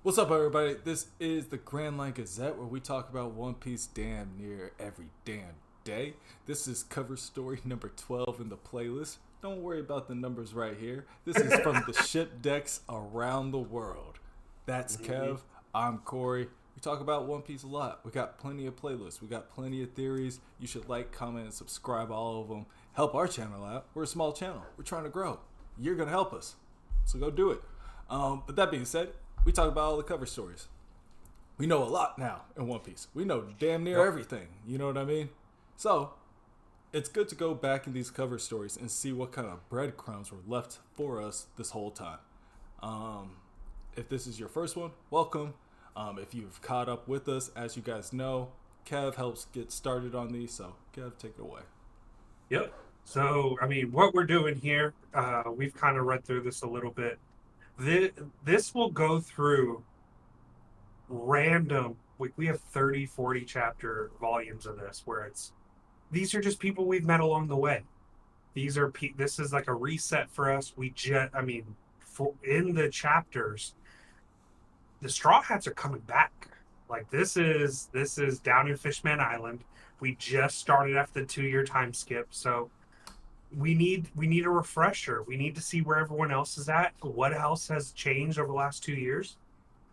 What's up, everybody? This is the Grand Line Gazette, where we talk about One Piece damn near every damn day. This is cover story number 12 in the playlist. Don't worry about the numbers right here. This is from the ship decks around the world. That's Kev. I'm Corey. We talk about One Piece a lot. We got plenty of playlists. We got plenty of theories. You should like, comment, and subscribe all of them. Help our channel out. We're a small channel. We're trying to grow. You're going to help us. So go do it. But that being said, we talk about all the cover stories. We know a lot now in One Piece. We know damn near everything. You know what I mean? So, it's good to go back in these cover stories and see what kind of breadcrumbs were left for us this whole time. If this is your first one, welcome. If you've caught up with us, as you guys know, Kev helps get started on these. So, Kev, take it away. Yep. So, what we're doing here, we've kind of read through this a little bit. This will go through random, we have 30, 40 chapter volumes of this where these are just people we've met along the way. This is like a reset for us. In the chapters, the Straw Hats are coming back. Like this is down in Fishman Island. We just started after the 2 year time skip, so we need a refresher. We need to see where everyone else is at. What else has changed over the last 2 years?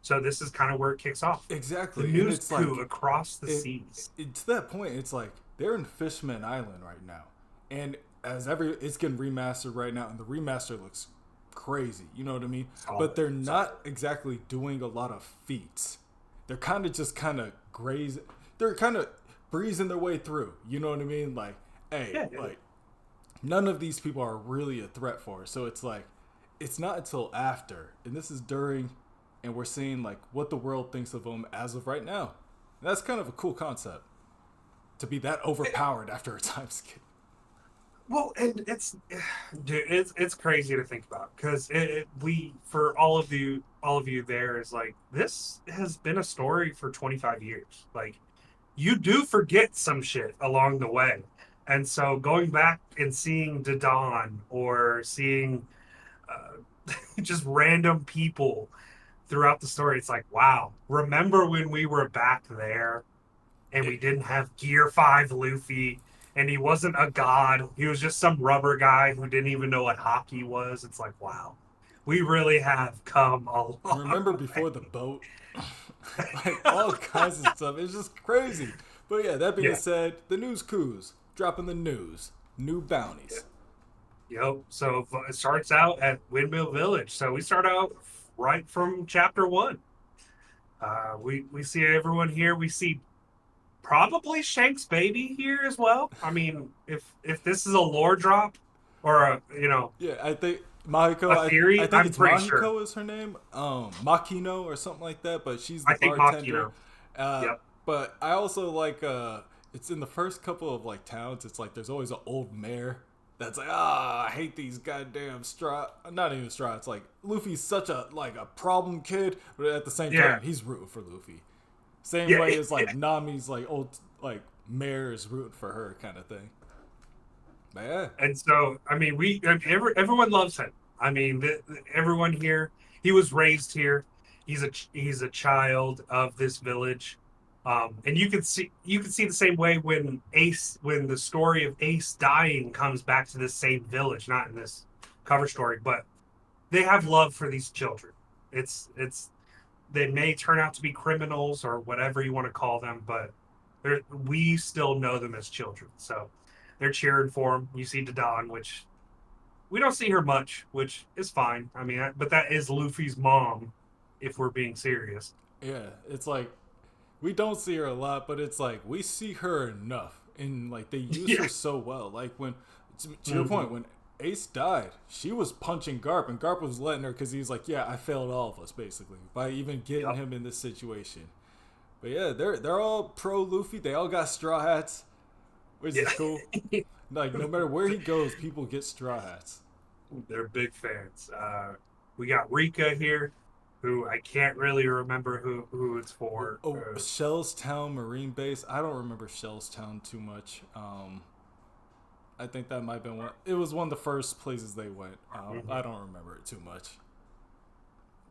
So this is kind of where it kicks off. The Exactly. And news it's coup like, across the it, seas. to that point, it's like they're in Fishman Island right now. And it's getting remastered right now, and the remaster looks crazy. You know what I mean? But Solid, they're solid. not exactly doing a lot of feats. They're kind of just kind of grazing. They're kind of breezing their way through. You know what I mean? Like, hey, Yeah, yeah. like none of these people are really a threat for us. So it's like, it's not until after, and this is during, and we're seeing like what the world thinks of them as of right now. And that's kind of a cool concept to be that overpowered after a time skip. Well, and dude, it's crazy to think about because we for all of you there is like this has been a story for 25 years. Like you do forget some shit along the way. And so going back and seeing Dadan or seeing just random people throughout the story, it's like, wow, remember when we were back there and we It, didn't have Gear 5 Luffy and he wasn't a god. He was just some rubber guy who didn't even know what hockey was. It's like, wow, we really have come a remember long way. before the boat? Like all kinds of stuff. It's just crazy. But yeah, that being Yeah. said, the news coups dropping the news, new Yeah. bounties. Yep. So it starts out at Windmill Village. So we start out right from chapter one. We see everyone here. We see probably Shank's baby here as well. I mean, if this is a lore drop or Yeah, I think Mahiko. a I theory, think I'm it's pretty sure. Mahiko is her name. Makino or something like that. But she's the I think bartender. Makino. Uh, Yep. but I also like. It's in the first couple of like towns. It's like there's always an old mayor that's like, I hate these goddamn straw. Not even straw. It's like Luffy's such a problem kid, but at the same Yeah. time he's rooting for Luffy. Same Yeah. way as like Nami's like old like mayor is rooting for her kind of thing. But yeah, And so, everyone loves him. Everyone here, he was raised here. He's a child of this village. And you can see the same way when the story of Ace dying comes back to this same village, not in this cover story, but they have love for these children. It's they may turn out to be criminals or whatever you want to call them, but we still know them as children. So they're cheering for him. You see Dadan, which we don't see her much, which is fine. But that is Luffy's mom, if we're being serious. yeah. It's like we don't see her a lot, but it's like we see her enough, and like they use Yeah. her so well. Like when, to your Hmm. point, when Ace died, she was punching Garp, and Garp was letting her because he's like, yeah, I failed all of us basically by even getting Yep. him in this situation. But yeah, they're all pro Luffy. They all got straw hats, which Yeah. is cool. Like no matter where he goes, people get straw hats. They're big fans. We got Rika here, who I can't really remember who it's for. Oh, Shellstown Marine Base. I don't remember Shellstown too much. I think that might have been one. It was one of the first places they went. Mhm. I don't remember it too much.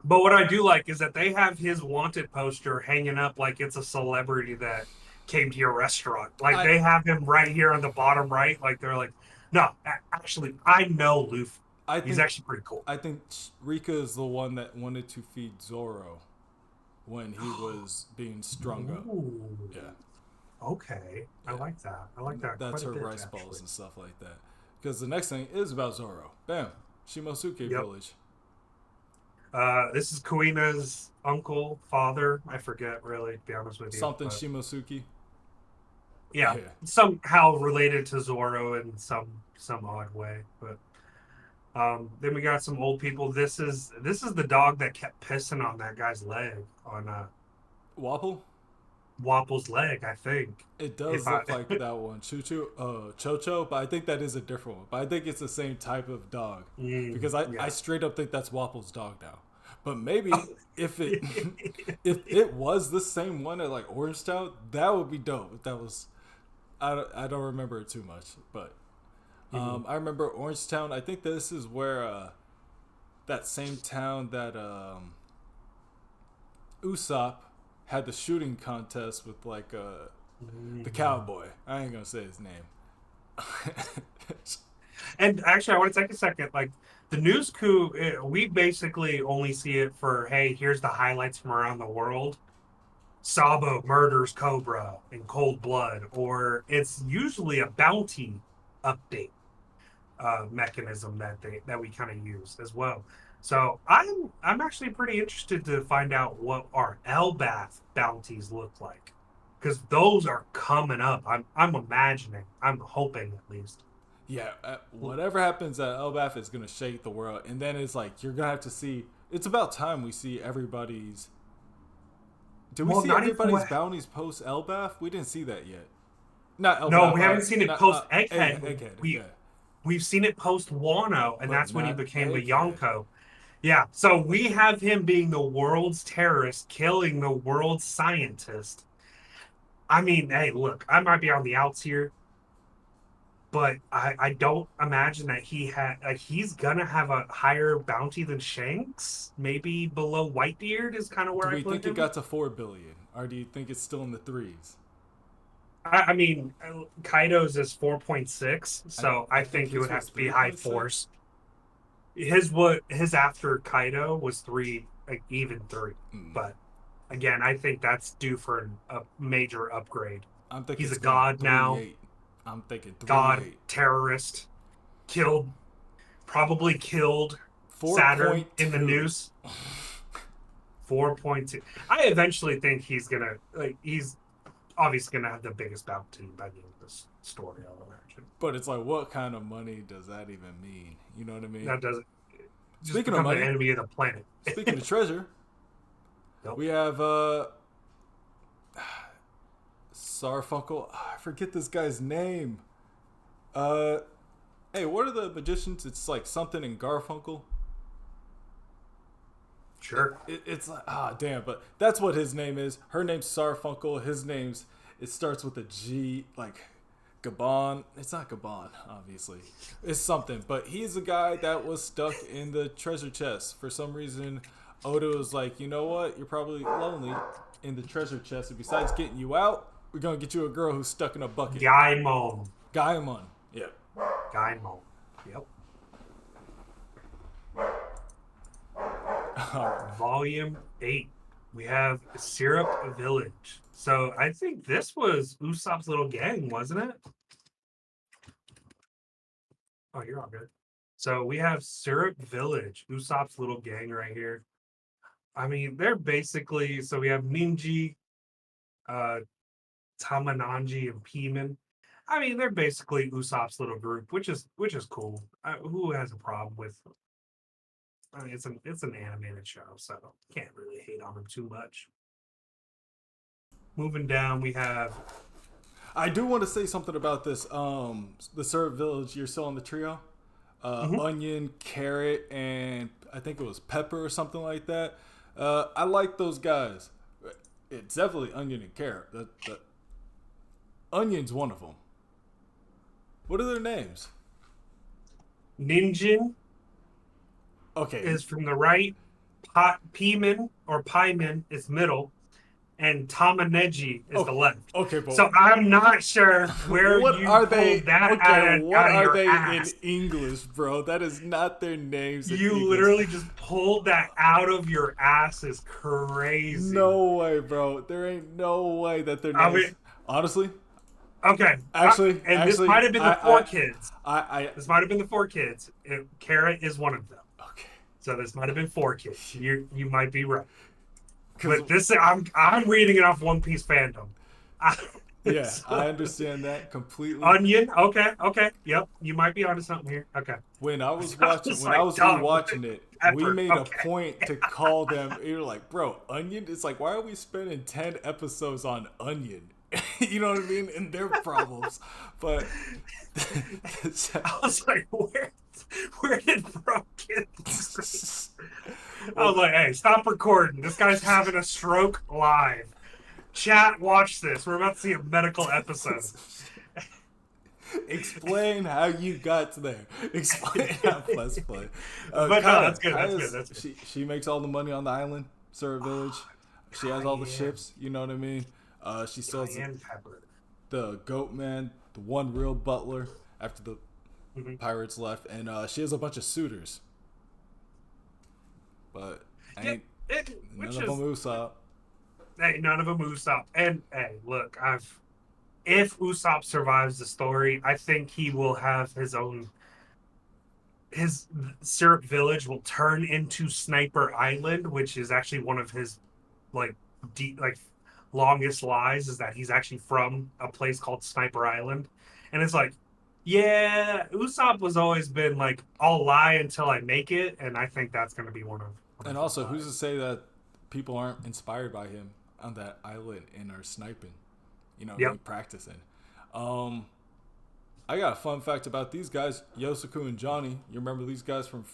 But what I do like is that they have his wanted poster hanging up like it's a celebrity that came to your restaurant. Like I they have him right here on the bottom right. Like they're like, no, actually, I know Luffy. I He's think actually pretty cool. I think Rika is the one that wanted to feed Zoro when he was being strung up. Ooh, Yeah, okay. I yeah. like that. I like that That's quite a her bit, rice balls actually. and stuff like that. Because the next thing is about Zoro. Bam, Shimosuke Yep. village. This is Kuina's uncle, father. I forget really, to be honest with you, Something but Shimosuke. yeah, Yeah. somehow related to Zoro in some odd way. But then we got some old people. This is the dog that kept pissing on that guy's leg on Wapple? Wapple's leg, I think. It If does I look like that one, Chocho, but I think that is a different one. But I think it's the same type of dog because I yeah. straight up think that's Wapple's dog now. But maybe if it if it was the same one at like Orangetown, that would be dope. If that was, I don't remember it too much, but Mhm. I remember Orangetown. I think this is where that same town that Usopp had the shooting contest with like the Mm. cowboy. I ain't gonna say his name. And actually, I want to take a second. Like the news coup, we basically only see it for, hey, here's the highlights from around the world. Sabo murders Cobra in cold blood, or it's usually a bounty update mechanism that we kind of use as well. So I'm actually pretty interested to find out what our Elbath bounties look like, because those are coming up. I'm imagining, I'm hoping at least. Yeah, whatever happens at Elbath is gonna shake the world, and then it's like you're gonna have to see. It's about time we see everybody's. Did we Well, see not even everybody's what. bounties post Elbath? We didn't see that yet. Not No, Elbath. we haven't seen it Not post Egghead. Egghead. We Yeah, we've seen it post Wano, and but that's when he not became a Egghead. Yonko. Yeah, so we have him being the world's terrorist, killing the world's scientist. I mean, hey, look, I might be on the outs here, but I don't imagine that he's gonna have a higher bounty than Shanks. Maybe below Whitebeard is kind of Do where I we put think it him. got to 4 billion, or do you think it's still in the threes? I mean, Kaido's is 4.6, so I I think think it his would have was to be three high point six. fours. His after Kaido was three, like even three. But again, I think that's due for a major upgrade. I'm thinking He's it's a going god three now, eight. I'm thinking three god eight. terrorist, killed, probably killed Four Saturn point in the two. news. 4.2. I eventually think he's obviously gonna have the biggest bounty by the end of this story, I'll imagine. But it's like, what kind of money does that even mean? You know what I mean? That doesn't just Speaking of become the money, enemy of the planet. speaking of treasure, Nope. we have Sarfunkel. I forget this guy's name. Uh, hey, what are the magicians? It's like something in Garfunkel. Sure. It's like damn, but that's what his name is. Her name's Sarfunkel. His name's it starts with a G, like Gabon. It's not Gabon, obviously. It's something, but he's a guy that was stuck in the treasure chest for some reason. Oda was like, you know what? You're probably lonely in the treasure chest, and besides getting you out, we're gonna get you a girl who's stuck in a bucket. Gaimon. Gaimon. Yeah. Gaimon. Yep. All right. Volume 8. We have Syrup Village. So I think this was Usopp's little gang, wasn't it? Oh, you're all good. So we have Syrup Village, Usopp's little gang right here. I mean, they're basically, so we have Ninji, uh, Tamananji, and Piman. I mean, they're basically Usopp's little group, which is cool. Who has a problem with? I mean, it's an animated show, so can't really hate on them too much. Moving down, we have. I do want to say something about this. The Syrup Village. You're still on the trio. Mhm. Onion, carrot, and I think it was pepper or something like that. I like those guys. It's definitely onion and carrot. The onion's one of them. What are their names? Ninjin Okay, is from the right. Pieman or Pieman is middle, and Tamaneji is the Okay, left. okay, but So I'm not sure where what you are they? pulled that Okay, what out of are your they in ass. English, bro? That is not their names in You English. literally just pulled that out of your ass is crazy. No way, bro. There ain't no way that their I names. mean, Honestly, okay. actually, And this actually, might have been the four kids. I. This might have been the four kids. Kara is one of them. Okay, So this might have been four kids. You might be right. because But this I'm reading it off One Piece fandom. yeah, I So, understand that completely. Onion. Okay. Okay. Yep. You might be onto something here. Okay. When I was I watching, was when I like, was dog, rewatching it, we pepper. made a Okay. point to call them. You're like, bro, Onion. It's like, why are we spending 10 episodes on Onion? You know what I mean? And their problems, but I was like, where did Bro get this? I was well, like, hey, stop recording. This guy's having a stroke live. Chat, watch this. We're about to see a medical episode. explain how you got to there. Explain how Plus play. But no, that's good. That's good. Kaya's That's good. she makes all the money on the island, Surrey Village. She has all the Cayenne. ships. You know what I mean? She still has Cayenne pepper. the goat man, the one real butler after the Mhm. pirates left, and she has a bunch of suitors, but Yeah, ain't none which of is them Usopp. hey, none of them Usopp. And hey, look, if Usopp survives the story, I think he will have his own. His syrup village will turn into Sniper Island, which is actually one of his like deep like longest lies is that he's actually from a place called Sniper Island, and it's like, yeah, Usopp was always been like, I'll lie until I make it, and I think that's going to be one And of his also, who's to lies. say that people aren't inspired by him on that island and are sniping? You know what I Yep. mean? Practicing. Um, I got a fun fact about these guys, Yosaku and Johnny. You remember these guys from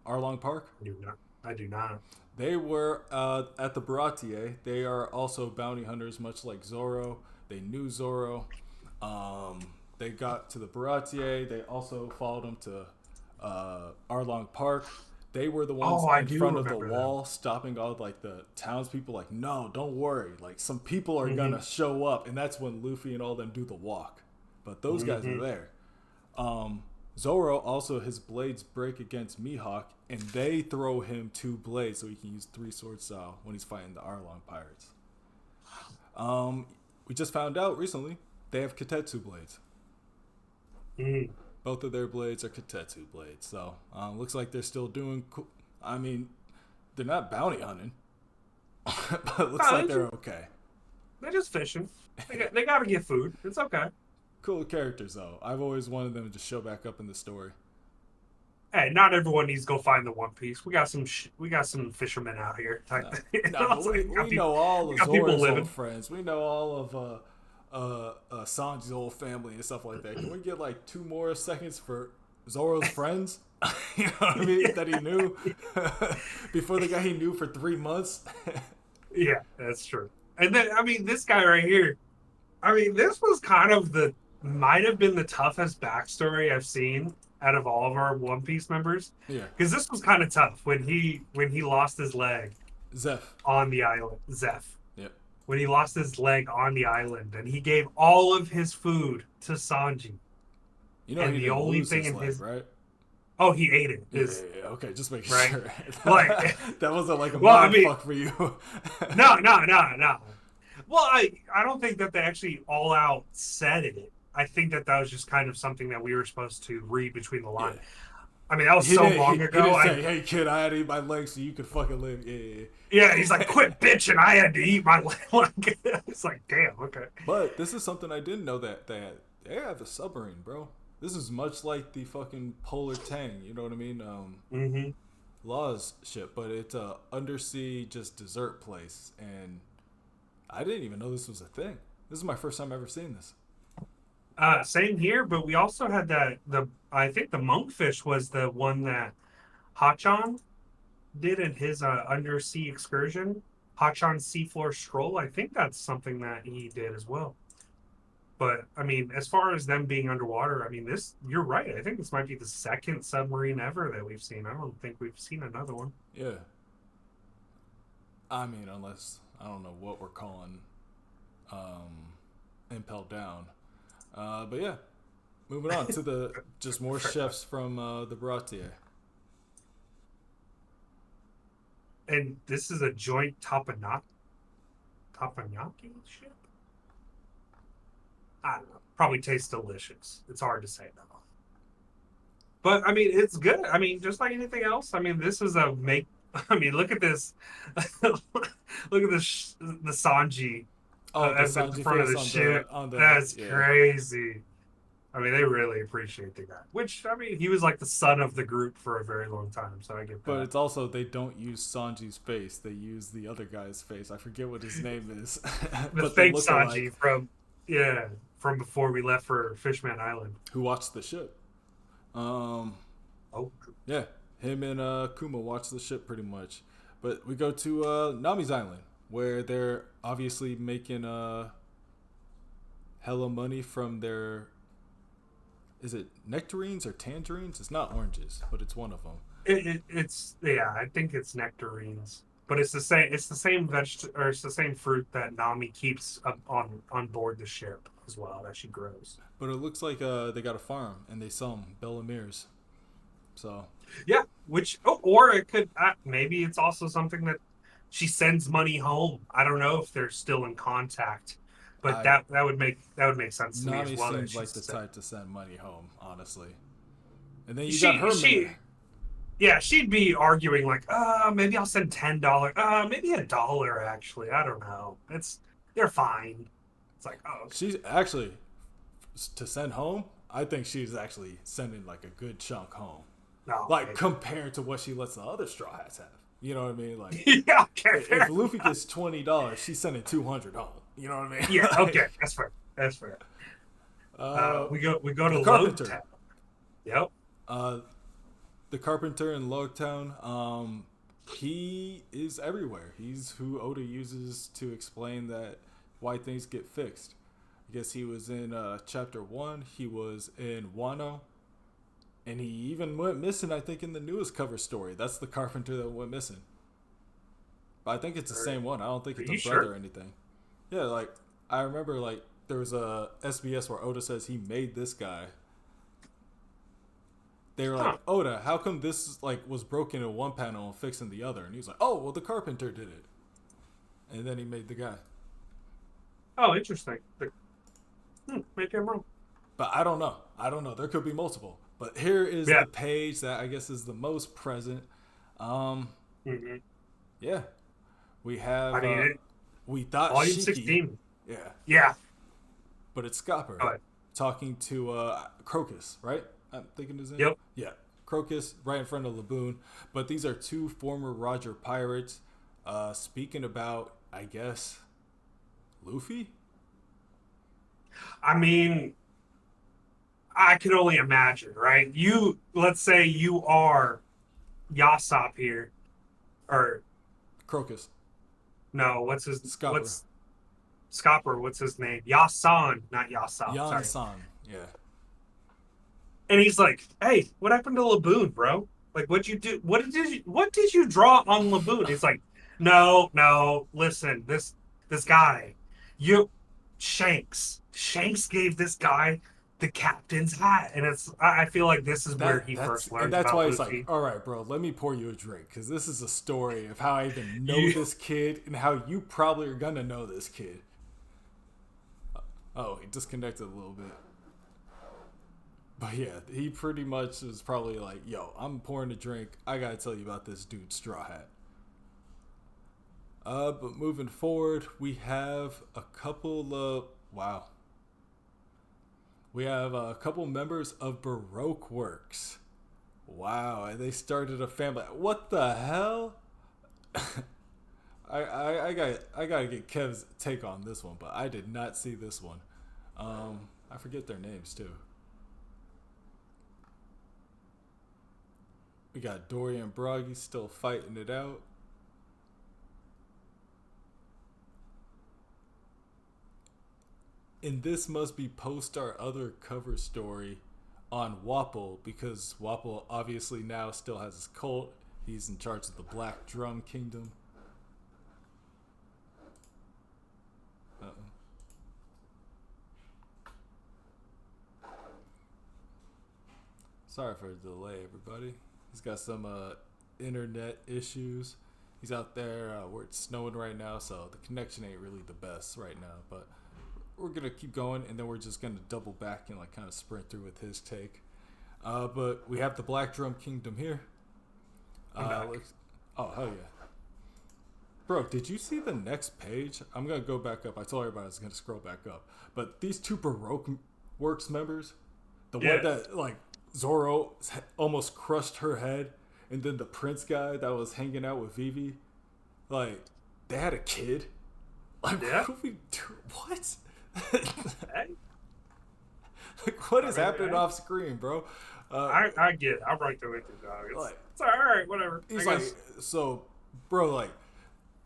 Arlong Park? I do not. I do not. They were at the Baratier. They are also bounty hunters, much like Zoro. They knew Zoro. They got to the Baratier. They also followed him to Arlong Park. They were the ones Oh, I in do front of the remember them. wall, stopping all like the townspeople. Like, no, don't worry. Like, some people are Mm-hmm. gonna show up, and that's when Luffy and all them do the walk. But those guys are Mm-hmm. there. Zoro also his blades break against Mihawk, and they throw him 2 blades so he can use 3 sword style when he's fighting the Arlong pirates. We just found out recently they have Katetsu blades. Mm. Both of their blades are Katetsu blades, so looks like they're still doing cool. I mean, they're not bounty hunting, but it looks No, like they're okay. they're just fishing. They got to get food. It's okay. Cool characters though. I've always wanted them to show back up in the story. Hey, not everyone needs to go find the One Piece. We got some fishermen out here. Type No, thing. no, but It's like, we know all we of got people Zora's old living. friends. We know all of Sanji's old family and stuff like that. Can we get like 2 more seconds for Zoro's friends? You know what I mean? That he knew before the guy he knew for 3 months. Yeah, that's true. And then I mean, this guy right here. I mean, this was kind of might have been the toughest backstory I've seen out of all of our One Piece members, Yeah, because this was kind of tough when he lost his leg Zeph. on the island. Zeph, Yep. when he lost his leg on the island, and he gave all of his food to Sanji, You know and he the didn't only lose thing his in leg, his right? oh, he ate it. Yeah, His yeah, yeah. Okay, just making right, sure. like That wasn't like a well, I mind mean, fuck for you. no. Well, I don't think that they actually all out said it. I think that that was just kind of something that we were supposed to read between the Yeah. lines. I mean, that was He so didn't. long He ago. didn't say, "Hey kid, I had to eat my leg so you could fucking live." Yeah. Yeah, he's like, quit bitching. I had to eat my leg. It's like, damn, okay. But this is something I didn't know that they have a submarine, bro. This is much like the fucking Polar Tang. You know what I mean? Mm-hmm. Law's ship, but it's a undersea just desert place, and I didn't even know this was a thing. This is my first time ever seeing this. Same here, but we also had I think the monkfish was the one that Hachan did in his undersea excursion. Hachan seafloor stroll. I think that's something that he did as well. But I mean, as far as them being underwater, I mean, you're right. I think this might be the second submarine ever that we've seen. I don't think we've seen another one. Yeah. I mean, unless I don't know what we're calling Impel Down. But yeah, moving on to the just more Fair enough. chefs from the Baratier. And this is a joint tapanaki ship. I don't know. Probably tastes delicious. It's hard to say though. But I mean, it's good. I mean, just like anything else. I mean, this is a make. I mean, look at this. Look at this. The Sanji Oh, the at the Sanji front of face the ship. on the That's yeah. crazy. I mean, they really appreciate the guy. Which I mean, he was like the son of the group for a very long time, so I get But that. it's also they don't use Sanji's face; they use the other guy's face. I forget what his name is, The but the fake look-alike Sanji from yeah from before we left for Fishman Island. who watched the ship. Um, Oh, yeah, him and Kuma watch the ship pretty much. But we go to Nami's Island, where they're obviously making hella money from their. Is it nectarines or tangerines? It's not oranges, but it's one of them. it's yeah. I think it's nectarines, but it's the same. It's the same or it's the same fruit that Nami keeps up on board the ship as well that she grows. But it looks like they got a farm and they sell them Belamirs. So Yeah, which or it could maybe it's also something that she sends money home. I don't know if they're still in contact, but I that would make sense to me as Nami well that seems she's like the sent. type to send money home, honestly. And then you got She Herman she there. yeah, she'd be arguing like, maybe I'll send $10. Maybe $1 actually. I don't know. They're fine. It's like, oh, okay. She's actually to send home. I think she's actually sending like a good chunk home, No, like maybe. compared to what she lets the other Straw Hats have. You know what I mean? Like Yeah, okay, if fair Luffy enough. gets $20, she's sending 200 home. You know what I mean? Yeah, okay, like, that's fair. That's fair. uh, We go to the Load Carpenter. Town. Yep. Uh, the Carpenter in Logtown. He is everywhere. He's who Oda uses to explain that why things get fixed. I guess he was in chapter 1. He was in Wano, and he even went missing. I think in the newest cover story. That's the Carpenter that went missing. But I think it's the same one. I don't think Are it's a you brother sure? or anything. Yeah, like I remember, like there was a SBS where Oda says he made this guy. They were like, Huh. Oda, how come this like was broken in one panel and fixed in the other? And he was like, oh, well, the Carpenter did it, and then he made the guy. Oh, interesting. Maybe I'm wrong. But I don't know. I don't know. There could be multiple. But here is Yeah. the page that I guess is the most present. Um, hmm yeah, we I have. mean, We thought volume Shiki, 16. yeah, Yeah. but it's Scopper Go ahead. talking to Crocus, right? I'm thinking his name. Yep. Yeah, Crocus, right in front of Laboon. But these are two former Roger pirates speaking about, I guess, Luffy. I mean, I can only imagine, right? Let's say you are Yasop here, or Crocus, no, Scopper, what's Scopper? What's his name? Yasan, not Yasop. Yan Sorry. San. Yeah, And he's like, "Hey, what happened to Laboon, bro? Like, what'd you do? What did you draw on Laboon?" He's like, "No, no. Listen, this guy, you Shanks gave this guy the captain's hat, and I feel like this is where he first and learns that's about why it's like, Luffy. all right, bro, let me pour you a drink because this is a story of how I even know You this kid and how you probably are gonna know this kid. Oh, he disconnected a little bit. But yeah, he pretty much is probably like, yo, I'm pouring a drink. I gotta tell you about this dude, Straw Hat. But moving forward, we have a couple of wow. We have a couple members of Baroque Works. Wow, and they started a family. What the hell? I gotta get Kev's take on this one, but I did not see this one. I forget their names too. We got Dory and Broggy still fighting it out. And this must be post our other cover story on Wapple because Wapple obviously now still has his cult. He's in charge of the Black Drum Kingdom. Sorry for the delay, everybody. He's got some internet issues. He's out there where it's snowing right now, so the connection ain't really the best right now. But we're gonna keep going, and then we're just gonna double back and like kind of sprint through with his take. But we have the Black Drum Kingdom here. Oh hell yeah, bro! Did you see the next page? I'm gonna go back up. I told everybody I was gonna scroll back up, but these two Baroque Works members, the one that like Zoro almost crushed her head, and then the Prince guy that was hanging out with Vivi, like they had a kid. Like what? Hey. Like what is happening off screen, bro? I get it. I'm right there with you, dog. It's all right, whatever. He's like, so, bro, like,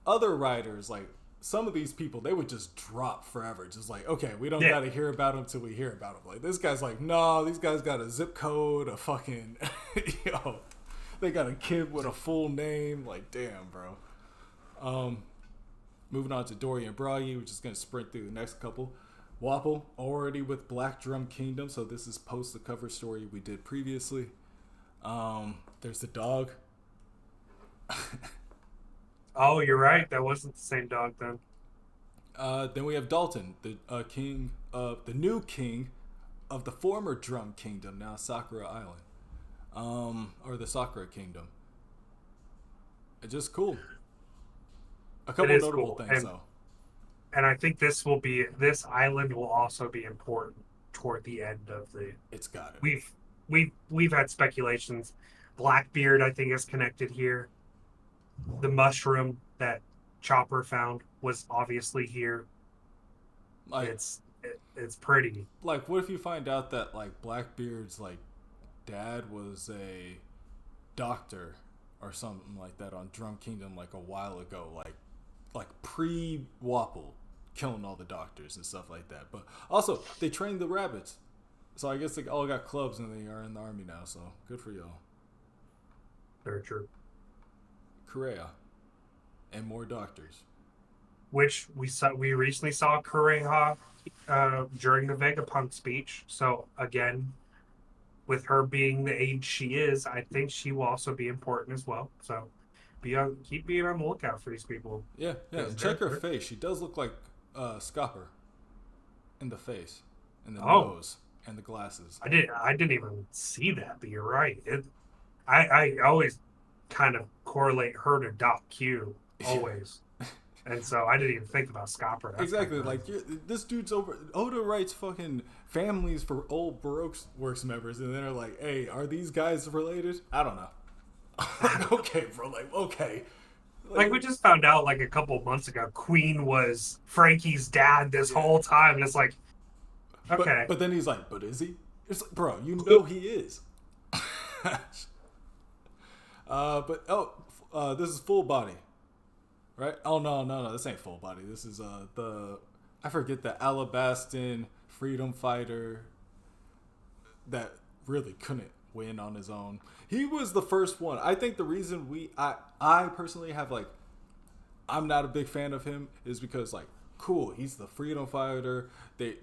other writers, like, some of these people, they would just drop forever. Just like, okay, we don't got to hear about him till we hear about him. Like, this guy's like, no, these guys got a zip code, a fucking, they got a kid with a full name. Like, damn, bro. Moving on to Dory and Bragi, we're just going to sprint through the next couple. Wapple, already with Black Drum Kingdom, so this is post the cover story we did previously. There's the dog. Oh, you're right. That wasn't the same dog then. Then we have Dalton, the king of the new king of the former Drum Kingdom, now Sakura Island, or the Sakura Kingdom. It's just cool. A couple notable things though. And I think this island will also be important toward the end of the. It's got it. We've had speculations. Blackbeard, I think, is connected here. The mushroom that Chopper found was obviously here. Like, it's pretty. Like, what if you find out that like Blackbeard's like dad was a doctor or something like that on Drum Kingdom like a while ago, like pre-Wapple, killing all the doctors and stuff like that. But also, they trained the rabbits. So I guess they all got clubs and they are in the army now, so good for y'all. Very true. Korea. And more doctors. Which we recently saw Korea during the Vegapunk speech. So again, with her being the age she is, I think she will also be important as well. So keep being on the lookout for these people. Yeah. Check her face. She does look like Scopper in the face, and the nose, and the glasses. I didn't even see that, but you're right. I always kind of correlate her to Doc Q always, and so I didn't even think about Scopper. Exactly. Like this dude's over. Oda writes fucking families for old Baroque Works members, and then they're like, "Hey, are these guys related?" I don't know. Okay, bro. Like, okay. Like we just found out like a couple months ago, Queen was Frankie's dad this whole time, and it's like, okay. But then he's like, but is he? It's like, bro, you know he is. This is Full Body, right? Oh no, this ain't Full Body. This is I forget the Alabastan freedom fighter that really couldn't win on his own. He was the first one. I think the reason I personally have like, I'm not a big fan of him is because like, cool, he's the freedom fighter. They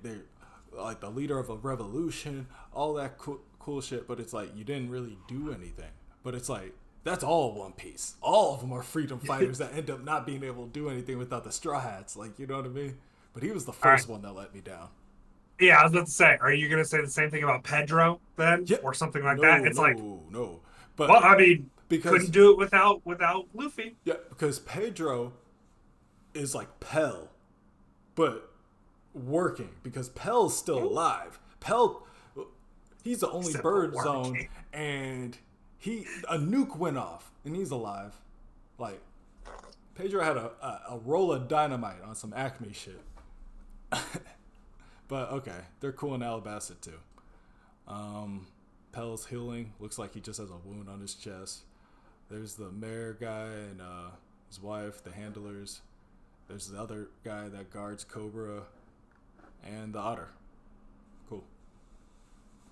like the leader of a revolution, all that cool shit. But it's like you didn't really do anything. But it's like that's all One Piece. All of them are freedom fighters that end up not being able to do anything without the Straw Hats. Like, you know what I mean? But he was the first one that let me down. Yeah, I was about to say, are you going to say the same thing about Pedro then? Yeah. Or something like that? It's no. But, well, I mean, couldn't do it without Luffy. Yeah, because Pedro is like Pell, but working, because Pell's still alive. Pell, he's the only bird zone, and a nuke went off, and he's alive. Like, Pedro had a roll of dynamite on some Acme shit. But okay, they're cool in Alabasta too. Pell's healing. Looks like he just has a wound on his chest. There's the mayor guy and his wife, the handlers. There's the other guy that guards Cobra, and the otter. Cool.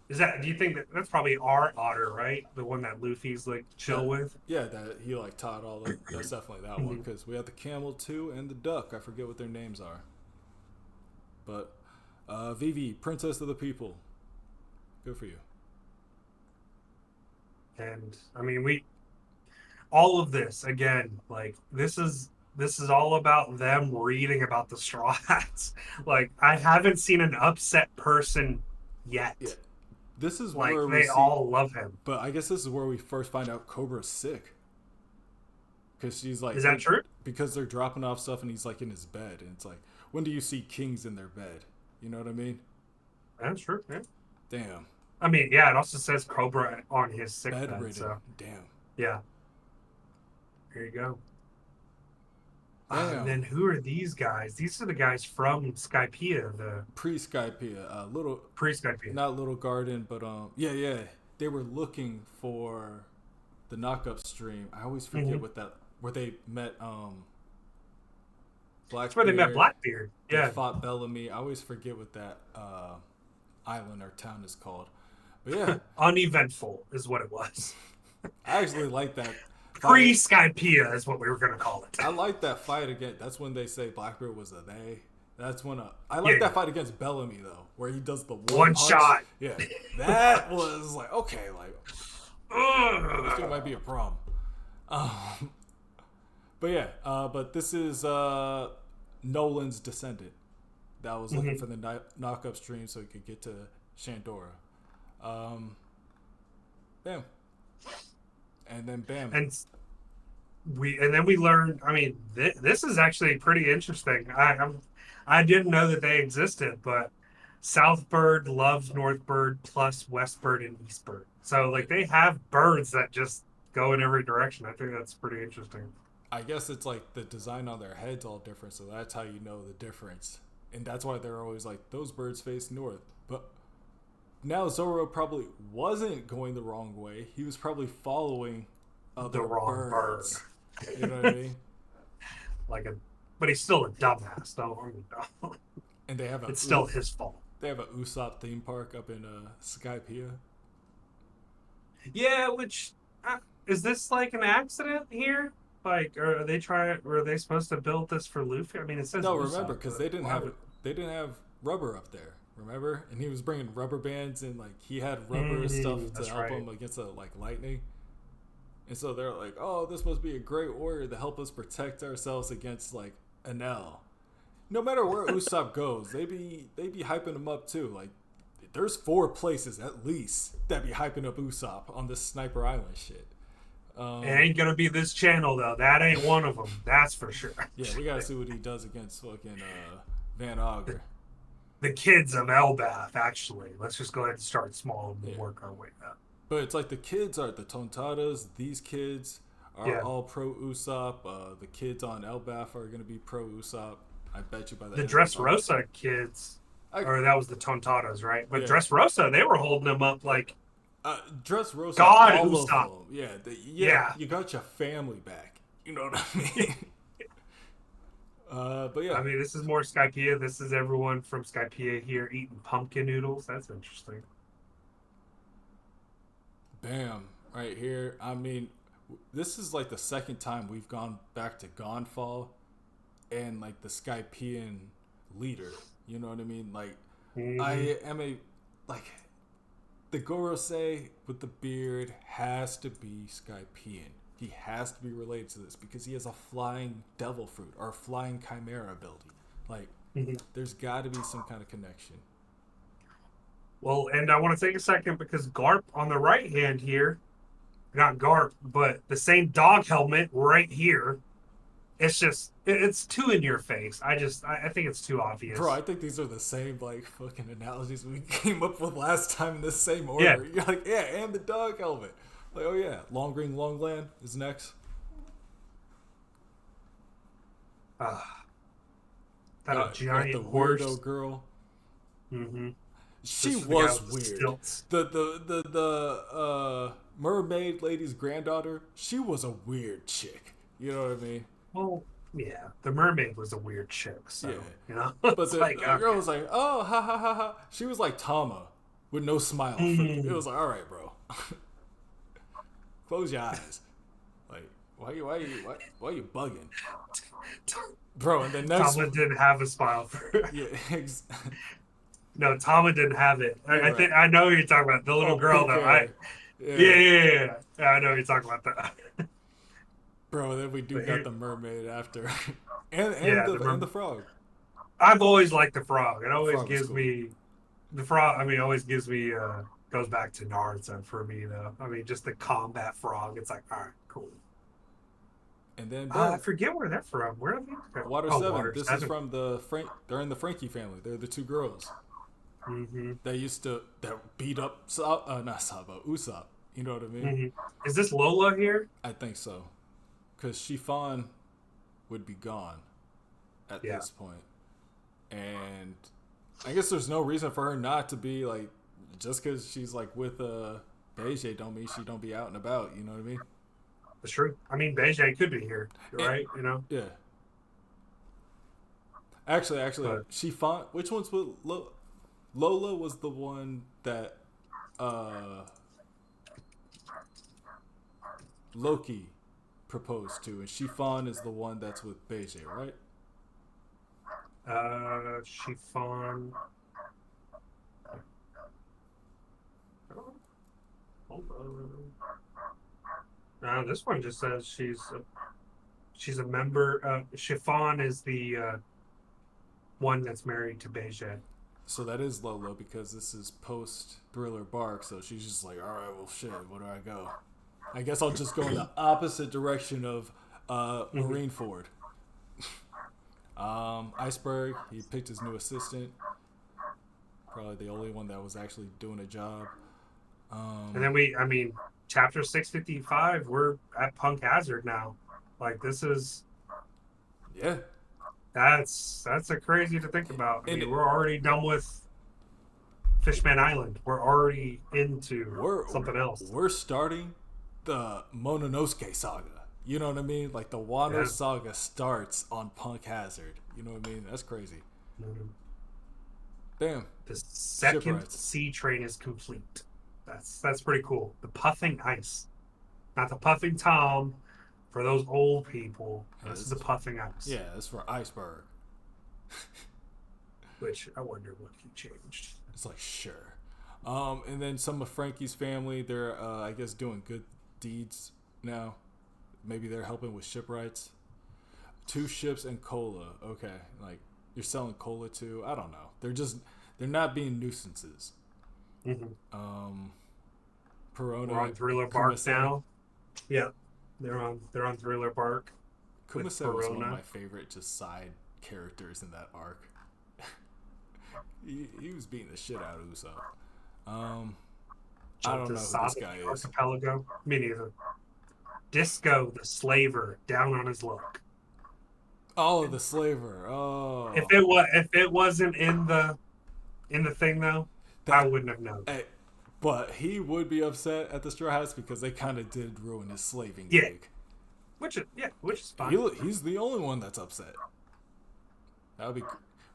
Do you think that's probably our otter, right? The one that Luffy's like chill with? Yeah, that he like taught all the. That's definitely that one, because we have the camel too and the duck. I forget what their names are. But Vivi, Princess of the People. Good for you. And I mean, we all of this again, like this is all about them reading about the Straw Hats. Like I haven't seen an upset person Yeah, yet. this is Like where we they see, all love him. but I guess this is where we first find out Cobra's sick because she's like Is that true? because they're dropping off stuff and he's like in his bed and it's like when do you see kings in their bed? You know what I mean? That's true. Yeah. Damn, I mean, yeah. It also says Cobra on his sick bed. bedridden. So Damn, yeah, there you go. And damn. then who are these guys? These are the guys from Skypiea, the Pre-Skypiea, little, pre-Skypiea. not Little Garden, but yeah, yeah. They were looking for the knock-up stream. I always forget what that where they met That's where they met Blackbeard. Blackbeard. They Yeah. fought Bellamy. I always forget what that island or town is called. But yeah, Uneventful is what it was. I actually like that Pre fight. Skypiea is what we were going to call it. I like that fight again. That's when they say Blackbeard was a they. That's when I Yeah, like yeah. that fight against Bellamy though, where he does the One punch. shot. Yeah, that was like okay, like this dude Ugh. might be a problem. Um, but yeah, but this is Nolan's descendant that was looking for the knock-up stream so he could get to Shandora. Bam, and then bam. And then we learned. I mean, this is actually pretty interesting. I didn't know that they existed, but Southbird loves Northbird plus Westbird and Eastbird. So like they have birds that just go in every direction. I think that's pretty interesting. I guess it's like the design on their heads all different, so that's how you know the difference, and that's why they're always like those birds face north. But now Zoro probably wasn't going the wrong way. He was probably following The other wrong bird. birds. You know what I mean? Like but he's still a dumbass. No. And they have a It's still his fault. they have a Usopp theme park up in Skypiea. Yeah, which is this like an accident here? Like, are they supposed to build this for Luffy? I mean, it says No, Usopp, remember because but they didn't why have would- they didn't have rubber up there. Remember, and he was bringing rubber bands and like he had rubber stuff to that's help right. him against like lightning. And so they're like, "Oh, this must be a great warrior to help us protect ourselves against like an L." No matter where Usopp goes, they be hyping him up too. Like, there's 4 places at least that be hyping up Usopp on this Sniper Island shit. It ain't gonna be this channel though. That ain't one of them. That's for sure. Yeah, we gotta see what he does against fucking Van Auger. The kids of Elbath, actually. Let's just go ahead and start small and we'll work our way up. But it's like the kids are the Tontadas. These kids are all pro Usopp. The kids on Elbaf are gonna be pro Usopp. I bet you by the The end of Dressrosa kids, or that was the Tontadas, right? But Yeah. Dressrosa, they were holding them up like Dressrosa, God all Usopp. of them. Yeah, Yeah. you got your family back. You know what I mean? But yeah, I mean, this is more Skypiea. This is everyone from Skypiea here eating pumpkin noodles. That's interesting. bam, right here. I mean, this is like the second time we've gone back to Gonfall and like the Skypean leader. You know what I mean? Like, I am a like the Gorosei with the beard has to be Skypean. He has to be related to this because he has a flying devil fruit or a flying chimera ability. Like, there's got to be some kind of connection. Well, and I want to take a second because Garp on the right hand here, not Garp, but the same dog helmet right here. It's just, it's too in your face. I think it's too obvious. Bro, I think these are the same like fucking analogies we came up with last time in the same order. Yeah. You're like, yeah, and the dog helmet. Like, oh yeah, Long Green Long Land is next. That Got a giant the horse. weirdo girl. Mm-hmm. She This is the guy was with the weird. stilts. The mermaid lady's granddaughter, she was a weird chick. You know what I mean? Well, yeah, the mermaid was a weird chick, so Yeah. you know. But It's the like, girl was like, oh, ha ha ha ha. She was like Tama with no smile. It was like, all right, bro. Close your eyes. Like, why you bugging? Bro, and the next Tama didn't have a smile for her. yeah, No, Tama didn't have it. I Right. think I know who you're talking about. The little Oh, girl big though. hair. Yeah, Yeah, I know you're talking about that. bro. Then we do But got here, the mermaid after, and yeah, and the frog. I've always liked the frog. It The always frog was gives cool. me the frog. I mean, always gives me goes back to Naruto for me though. I mean, just the combat frog. It's like, all right, cool. And then I boom, forget where they're from. Where are they from? Water Oh, Seven. Water This is 7. from the Frank. They're in the Frankie family. They're the two girls Mm-hmm. that used to that beat up not Saba, Usopp. You know what I mean? Mm-hmm. Is this Lola here? I think so, because Chiffon would be gone at Yeah, this point, and I guess there's no reason for her not to be like just because she's like with Beige don't mean she don't be out and about. You know what I mean? that's true. I mean, Beijing could be here. You're And, right. yeah. Actually, But Chiffon. Which one's with Lola was the one that Loki proposed to, and Chiffon is the one that's with Beige, right? chiffon. Hold on. This one just says she's a member. Chiffon is the one that's married to Beijing. So that is Lola because this is post Thriller Bark, so she's just like, all right, well, shit, where do I go? I guess I'll just go in the opposite direction of Mm-hmm. Marineford. Iceberg, he picked his new assistant. Probably the only one that was actually doing a job. And then I mean, chapter 655, we're at Punk Hazard now. Like this is Yeah, that's a crazy to think about. I and mean, we're already done with Fishman Island. We're already into we're something else. we're starting the Mononosuke saga. You know what I mean? Like the Wano Yeah. saga starts on Punk Hazard. You know what I mean? That's crazy. Mhm. Damn. The second Shipwrights. sea train is complete. That's pretty cool. The puffing ice, not the puffing Tom. For those old people, Yeah, this is this the is puffing ice. yeah, that's for Iceberg. Which I wonder what he changed. It's like sure. And then some of Frankie's family, they're I guess doing good deeds now. Maybe they're helping with shipwrights. Two ships and cola. Okay, like you're selling cola too. I don't know. They're not being nuisances. Mm-hmm. Um, We're Perona, on Thriller Bark Kumase. now. Yeah, they're on Thriller Bark with Kumase was one of Verona. my favorite just side characters in that arc. He was beating the shit out of Usopp. Um, I Jumped don't to know who this Sabi guy is. Archipelago. Me neither. Disco the Slaver down on his luck. Oh, the slaver. Oh, If it wasn't in the thing though, I that. wouldn't have known. eh, But he would be upset at the Straw Hats because they kind of did ruin his slaving Yeah, gig. which is fine. He's the only one that's upset. That would be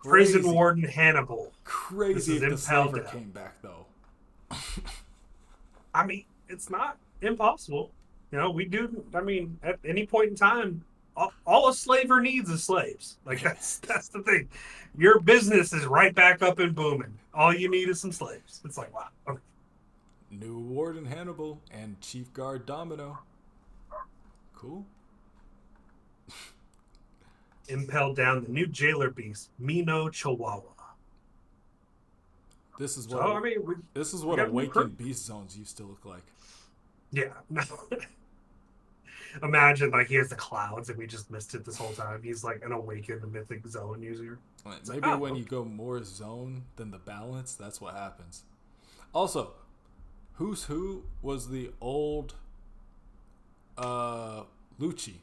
Prison crazy. Warden Hannibal. This Crazy is if the impelled slaver down. came back though. I mean, it's not impossible. We do. I mean, at any point in time, all a slaver needs is slaves. Like that's the thing. Your business is right back up and booming. All you need is some slaves. It's like wow. Okay. New Warden Hannibal and Chief Guard Domino. Cool. Impelled down the new jailer beast, Mino Chihuahua. This is So what I mean, this is we what got a new crew. awakened beast zones used to look like. Yeah. No. Imagine like he has the clouds and we just missed it this whole time. He's like an awakened mythic zone user. Like, It's like, maybe oh, when okay. you go more zone than the balance, that's what happens. Also, Who's Who was the old Lucci.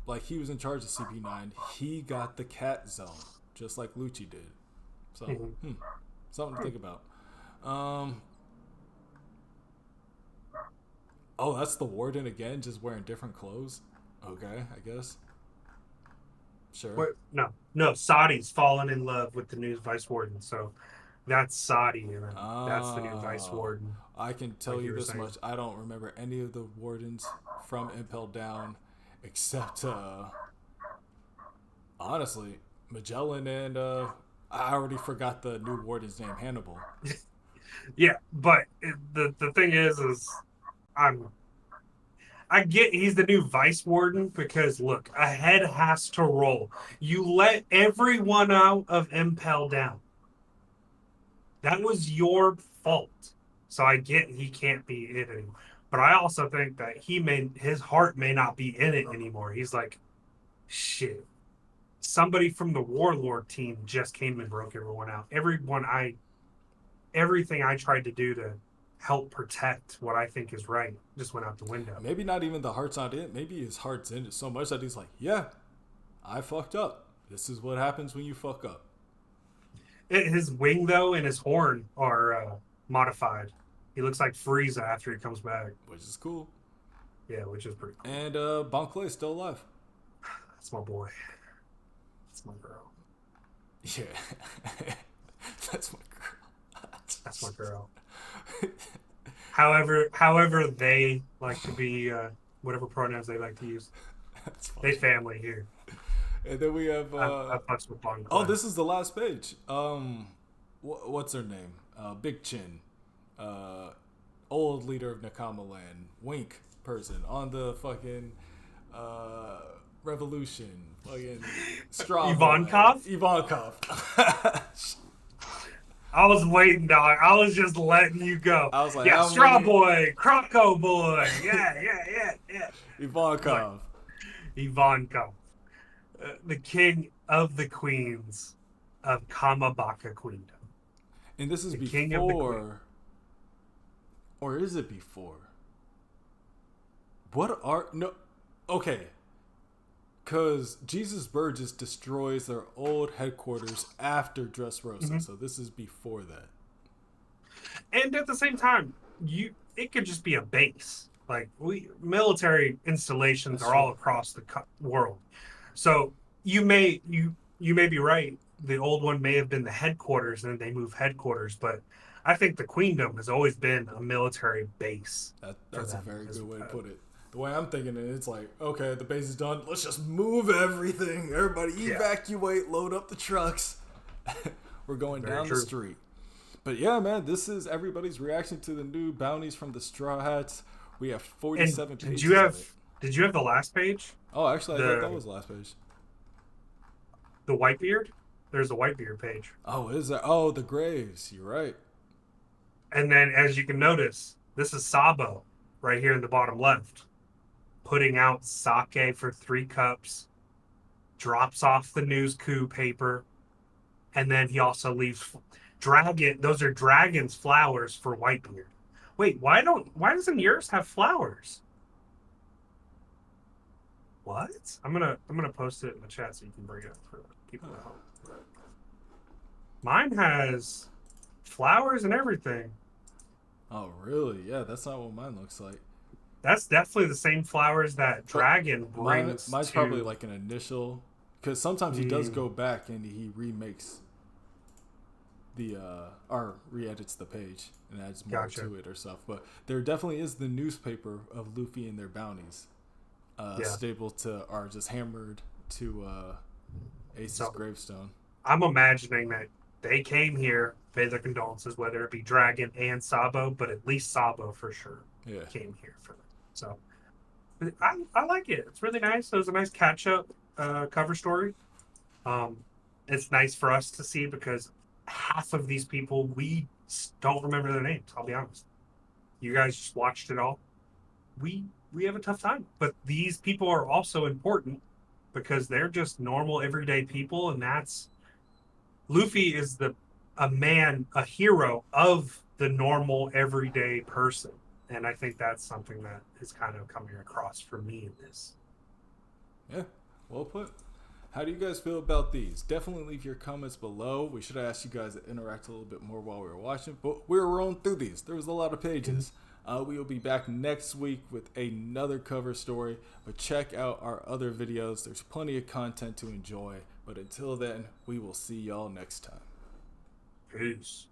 Like he was in charge of CP9. He got the cat zone, just like Lucci did. So, Mhm. something to think about. Oh, that's the warden again, just wearing different clothes. Okay, I guess. Sure. What? No. Sadi's fallen in love with the new vice warden, so that's Sadi, and then that's the new vice Oh, warden, I can tell like you you were this saying. much. I don't remember any of the wardens from Impel Down, except honestly, Magellan and I already forgot the new warden's name, Hannibal. Yeah, but the thing is I'm I get he's the new vice warden because look, a head has to roll. You let everyone out of Impel down. That was your fault. So I get he can't be in it anymore. But I also think that his heart may not be in it anymore. He's like, shit. Somebody from the warlord team just came and broke everyone out. Everything I tried to do to help protect what I think is right just went out the window. Maybe not even the heart's not in it. Maybe his heart's in it so much that he's like, yeah, I fucked up. This is what happens when you fuck up. His wing though and his horn are modified. He looks like Frieza after he comes back. Which is cool. Yeah, which is pretty cool. And Bon Clay's still alive. That's my boy. That's my girl. Yeah. That's my girl. That's my girl. However they like to be, whatever pronouns they like to use. They family here. And then we have. I fucks with Bon Oh, this is the last page. What's her name? Big Chin. Old leader of Nakama Land. Wink person on the fucking revolution. Fucking straw. Ivankov. I was waiting, dog. I was just letting you go. I was like, yeah, Straw Boy, Croco Boy. Yeah. Ivankov. Ivankov. The king of the queens of Kamabaka Queendom. And this is before. Or is it before? What are. No. Okay. Because Jesus Burgess destroys their old headquarters after Dressrosa. Mm-hmm. So this is before that. And at the same time, it could just be a base. Like, military installations are all across the world. So you may be right. The old one may have been the headquarters, and then they move headquarters. But I think the Queendom has always been a military base. That's a very good way to put it. The way I'm thinking it, it's like, okay, the base is done. Let's just move everything. Everybody evacuate, load up the trucks. We're going down the street. But yeah, man, this is everybody's reaction to the new bounties from the Straw Hats. We have 47 pages. Did you have the last page? Oh, actually, I thought that was the last page. The Whitebeard? There's a Whitebeard page. Oh, is that? Oh, the graves. You're right. And then, as you can notice, this is Sabo right here in the bottom left. Putting out sake for 3 cups, drops off the news coup paper, and then he also leaves those are dragon's flowers for Whitebeard. Wait, why doesn't yours have flowers? What? I'm gonna post it in the chat so you can bring it up for people at home. Mine has flowers and everything. Oh, really? Yeah, that's not what mine looks like. That's definitely the same flowers that Dragon brings. Mine's probably like an initial, because sometimes he does go back and he remakes the or re-edits the page and adds more to it or stuff. But there definitely is the newspaper of Luffy and their bounties, stapled to or just hammered to Ace's gravestone. I'm imagining that they came here, paid their condolences, whether it be Dragon and Sabo, but at least Sabo for sure came here for them. So I like it. It's really nice. It was a nice catch-up cover story. It's nice for us to see because half of these people, we don't remember their names. I'll be honest. You guys just watched it all. We have a tough time. But these people are also important because they're just normal, everyday people, and that's... Luffy is a hero of the normal, everyday person. And I think that's something that is kind of coming across for me in this. Yeah, well put. How do you guys feel about these? Definitely leave your comments below. We should have asked you guys to interact a little bit more while we were watching, but we were rolling through these. There was a lot of pages. We will be back next week with another cover story, but check out our other videos. There's plenty of content to enjoy, but until then, we will see y'all next time. Peace.